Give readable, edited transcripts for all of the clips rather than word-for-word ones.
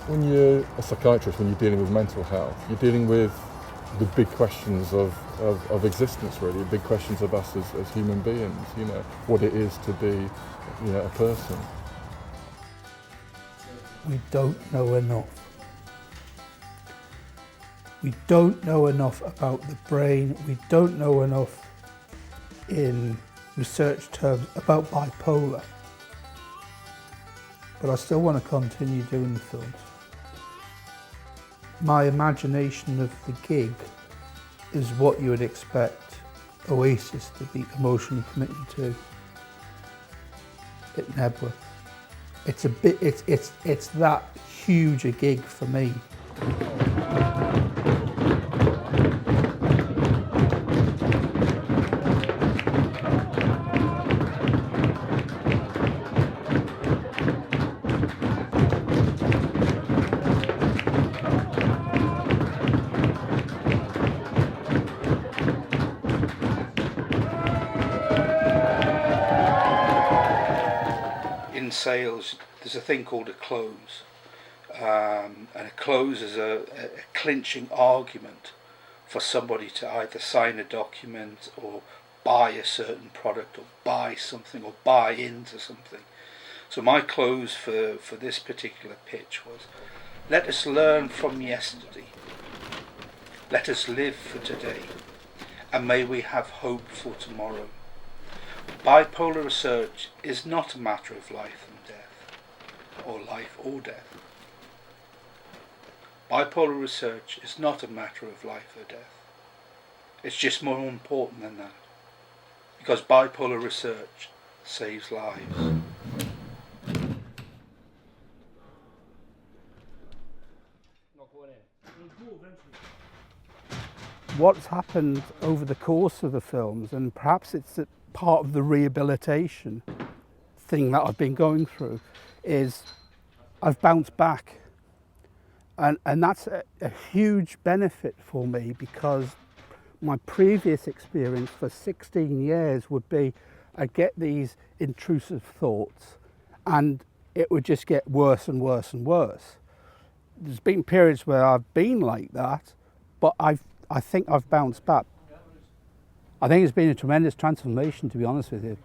When you're a psychiatrist, when you're dealing with mental health, you're dealing with the big questions of existence, really, the big questions of us as human beings, you know, what it is to be, you know, a person. We don't know enough. We don't know enough about the brain. We don't know enough in research terms about bipolar. But I still want to continue doing the films. My imagination of the gig is what you would expect Oasis to be emotionally committed to at Nebworth. It's that huge a gig for me. In sales, there's a thing called a close, and a close is a clinching argument for somebody to either sign a document or buy a certain product or buy something or buy into something. So my close for this particular pitch was, let us learn from yesterday, let us live for today, and may we have hope for tomorrow. Bipolar research is not a matter of life and death, or life or death. Bipolar research is not a matter of life or death. It's just more important than that, because bipolar research saves lives. What's happened over the course of the films, and perhaps it's a part of the rehabilitation thing that I've been going through, is I've bounced back. And that's a huge benefit for me, because my previous experience for 16 years would be I'd get these intrusive thoughts and it would just get worse and worse and worse. There's been periods where I've been like that, but I think I've bounced back. I think it's been a tremendous transformation, to be honest with you.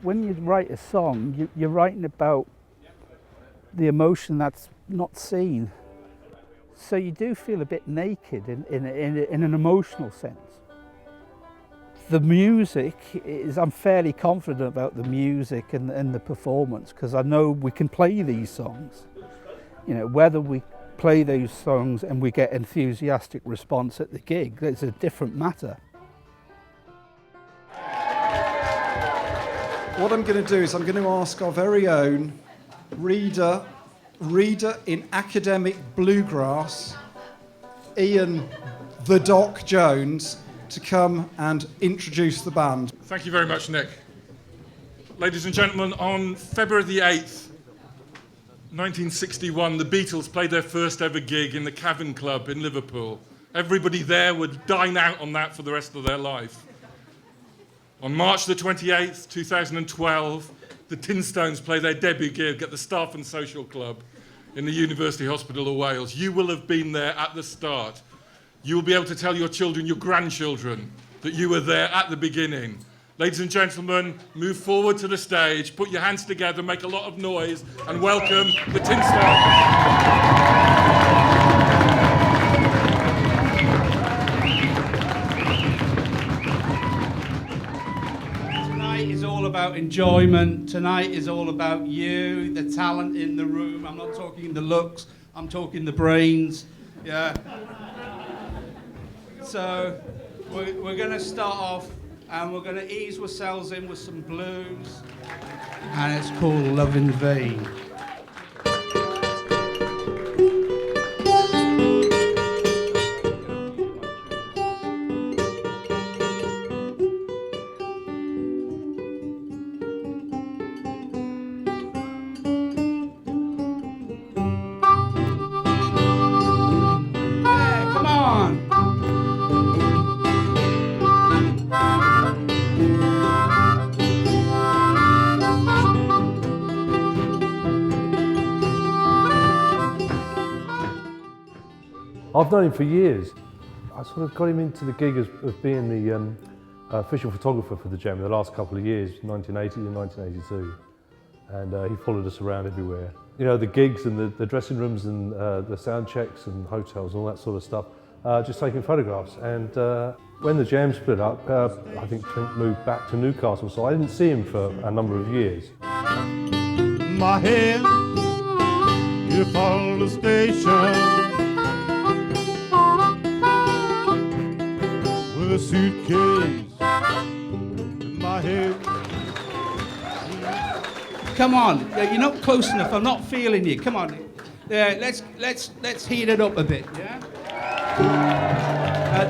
When you write a song, you're writing about the emotion that's not seen. So you do feel a bit naked in an emotional sense. The music is, I'm fairly confident about the music and the performance, because I know we can play these songs. You know, whether we play those songs and we get enthusiastic response at the gig, it's a different matter. What I'm going to do is I'm going to ask our very own reader in academic bluegrass, Ian the Doc Jones, to come and introduce the band. Thank you very much, Nick. Ladies and gentlemen, on February the 8th, 1961, the Beatles played their first ever gig in the Cavern Club in Liverpool. Everybody there would dine out on that for the rest of their life. On March the 28th, 2012, the Tinstones play their debut gig at the Staff and Social Club in the University Hospital of Wales. You will have been there at the start. You will be able to tell your children, your grandchildren, that you were there at the beginning. Ladies and gentlemen, move forward to the stage, put your hands together, make a lot of noise, and welcome the Tinstones. Is all about enjoyment. Tonight is all about you, the talent in the room. I'm not talking the looks, I'm talking the brains. Yeah. So we're going to start off and we're going to ease ourselves in with some blues, and it's called Love in Vain. I've known him for years. I sort of got him into the gig of being the official photographer for the Jam in the last couple of years, 1980 and 1982. And he followed us around everywhere. You know, the gigs and the dressing rooms and the sound checks and hotels and all that sort of stuff, just taking photographs. And when the Jam split up, I think Twink moved back to Newcastle, so I didn't see him for a number of years. My head, you follow the station with a suitcase in my head. Come on, you're not close enough. I'm not feeling you. Come on, let's heat it up a bit. Yeah.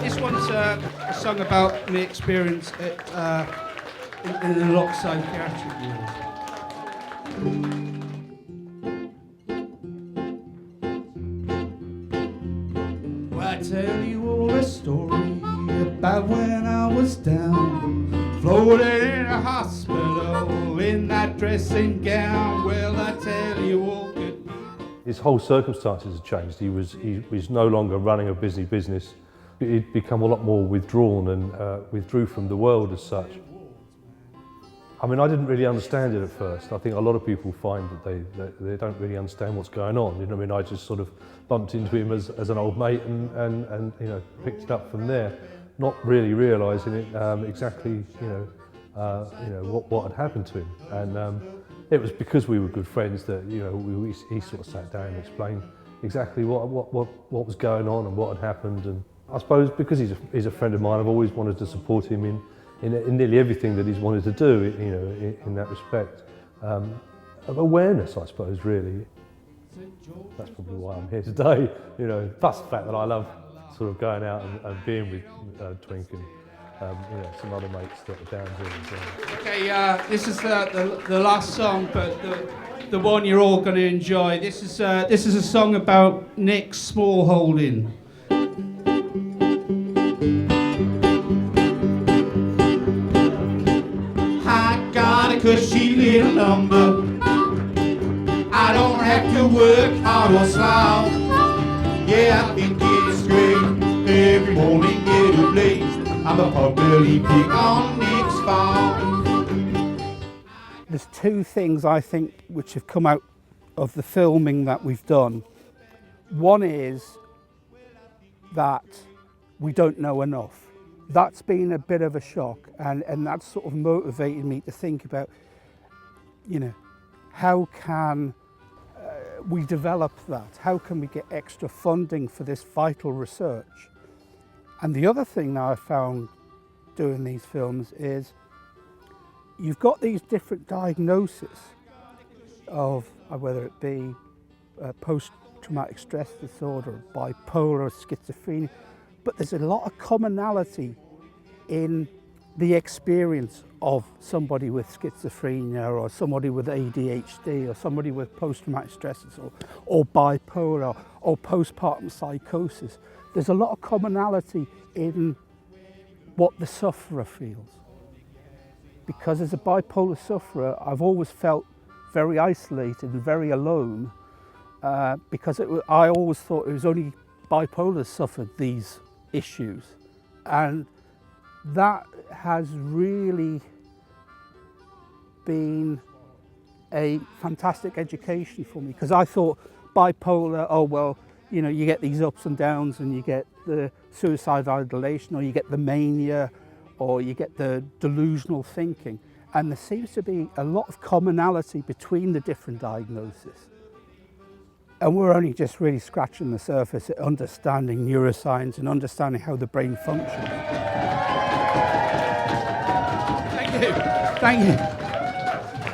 This one's a song about my experience in the locked psychiatric ward. Well, I tell you all a story about when I was down, floated in a hospital in that dressing gown. Well, I tell you all good. His whole circumstances had changed. He was no longer running a busy business. He'd become a lot more withdrawn and withdrew from the world as such. I mean, I didn't really understand it at first. I think a lot of people find that they don't really understand what's going on. You know what I mean? I just sort of bumped into him as an old mate and you know, picked it up from there, not really realising it exactly, you know, what had happened to him. And it was because we were good friends that, you know, he sort of sat down and explained exactly what was going on and what had happened. And I suppose because he's a friend of mine, I've always wanted to support him in nearly everything that he's wanted to do, you know, in that respect. Of awareness, I suppose, really. That's probably why I'm here today, you know, plus the fact that I love sort of going out and being with Twink and you know, some other mates that are down here as well. Okay, this is the last song, but the one you're all going to enjoy. This is a song about Nick's smallholding. I got a cushy little number. I don't have to work hard or slow. Yeah, I think it's great. Every morning get up late. I'm a potbelly pig on Nick's farm. There's two things I think which have come out of the filming that we've done. One is that we don't know enough. That's been a bit of a shock, and that's sort of motivated me to think about, you know, how can we develop that? How can we get extra funding for this vital research? And the other thing that I found doing these films is you've got these different diagnoses of whether it be post-traumatic stress disorder, bipolar, schizophrenia, but there's a lot of commonality in the experience of somebody with schizophrenia or somebody with ADHD or somebody with post-traumatic stress disorder or bipolar or postpartum psychosis. There's a lot of commonality in what the sufferer feels. Because as a bipolar sufferer, I've always felt very isolated and very alone because I always thought it was only bipolar suffered these issues. And that has really been a fantastic education for me, because I thought bipolar, oh well, you know, you get these ups and downs and you get the suicidal ideation or you get the mania or you get the delusional thinking. And there seems to be a lot of commonality between the different diagnoses. And we're only just really scratching the surface at understanding neuroscience and understanding how the brain functions. Thank you. Thank you.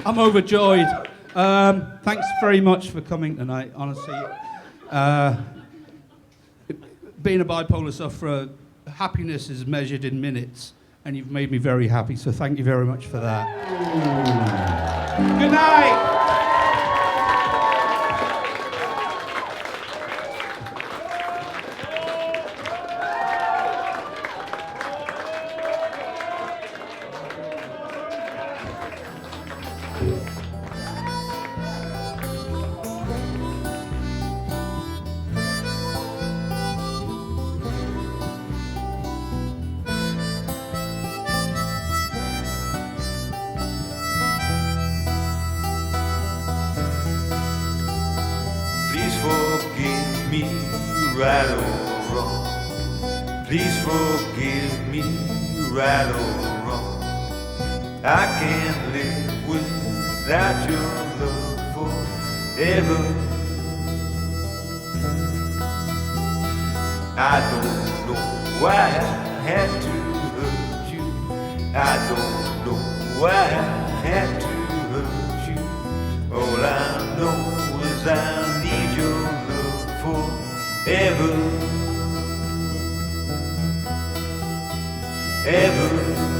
I'm overjoyed. Thanks very much for coming tonight, honestly. Being a bipolar sufferer, happiness is measured in minutes, and you've made me very happy, so thank you very much for that. Good night. right or wrong. Please forgive me, right or wrong. I can't live without your love forever. I don't know why I had to hurt you. I don't know why I had to hurt you. All I know is I need your love forever. Ever.